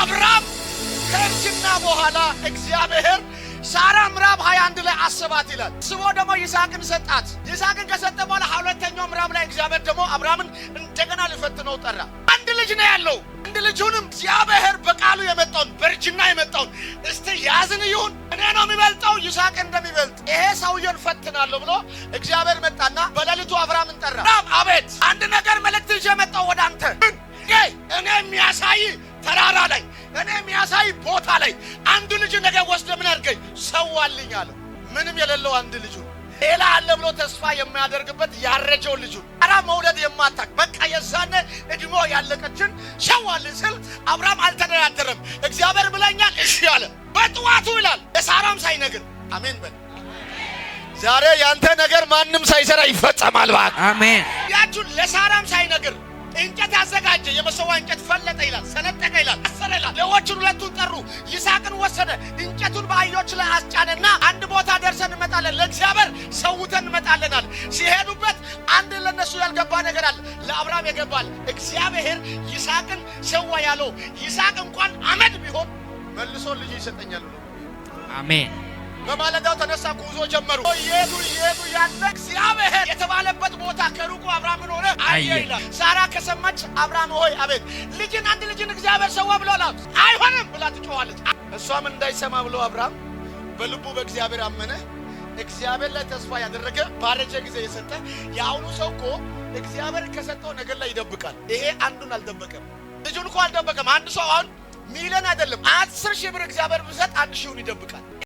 አብርሃም ከእርጅና በኋላ እግዚአብሔር ሳራ ምዕራፍ 21 ላይ አሰባት ይላል። ስቦ ደግሞ ይስሐቅን ሰጣት። ይስሐቅን ከሰጠ በኋላ ሁለተኛው ምዕራፍ ላይ እግዚአብሔር ደግሞ አብርሃምን እንደገና ሊፈትነው ጠራ። አንድ ልጅ ነው ያለው። አንድ ልጁንም እግዚአብሔር በቃሉ የመጣውን በእርጅና የመጣውን እስቲ ያዝን ይሁን እኔ ነው የሚበልጠው ይስሐቅ እንደሚበልጥ ይሄ ሰውየውን ፈትናለሁ ብሎ እግዚአብሔር መጣና በሌሊቱ አብርሃምን ጠራ። አቤት አንድ ነገር መልእክት ይዤ መጣሁ ወደ አንተ። እኔ የሚያሳይ ተራራ ላይ እኔ የሚያሳይ ቦታ ላይ አንድ ልጅ ነገ ወስደ ምን አድርገኝ ሰዋልኝ አለ። ምንም የሌለው አንድ ልጅ ሌላ አለ ብሎ ተስፋ የሚያደርግበት ያረጀው ልጅ አራ መውለድ የማታክ በቃ የዛነ እድሞ ያለቀችን ሰዋልኝ ስል አብርሃም አልተደራደረም። እግዚአብሔር ብለኛል እሺ አለ። በጥዋቱ ይላል ለሳራም ሳይነግር አሜን በል። ዛሬ ያንተ ነገር ማንም ሳይሰራ ይፈጸማል ባክ አሜን። ያችሁ ለሳራም ሳይነግር እንጨት አዘጋጀ። የመሰዋ እንጨት ፈለጠ ይላል፣ ሰነጠቀ ይላል፣ አሰረ ይላል። ሌሎቹን ሁለቱን ጠሩ። ይስሐቅን ወሰደ። እንጨቱን በአህዮች ላይ አስጫነና አንድ ቦታ ደርሰን እንመጣለን፣ ለእግዚአብሔር ሰውተን እንመጣለናል። ሲሄዱበት አንድ ለነሱ ያልገባ ነገር አለ፣ ለአብርሃም የገባል። እግዚአብሔር ይስሐቅን ሰዋ ያለው ይስሐቅ እንኳን አመድ ቢሆን መልሶ ልጅ ይሰጠኛል ብሎ አሜን። በማለዳው ተነሳ፣ ጉዞ ጀመሩ። ይሄዱ ያለ እግዚአብሔር የተባለበት ቦታ ከሩቁ አብርሃምን ሆነ አየ ይላል። ሳራ ከሰማች አብርሃም ሆይ አቤት ልጅን አንድ ልጅን እግዚአብሔር ሰዋ ብሎላት አይሆንም ብላ ትጮኻለች። እሷም እንዳይሰማ ብሎ አብርሃም በልቡ በእግዚአብሔር አመነ። እግዚአብሔር ላይ ተስፋ ያደረገ ባረጀ ጊዜ የሰጠ የአሁኑ ሰው እኮ እግዚአብሔር ከሰጠው ነገር ላይ ይደብቃል። ይሄ አንዱን አልደበቀም፣ ልጁን እኮ አልደበቀም። አንድ ሰው አሁን ሚሊዮን አይደለም 10,000 ብር እግዚአብሔር ቢሰጥ 1,000ን ይደብቃል።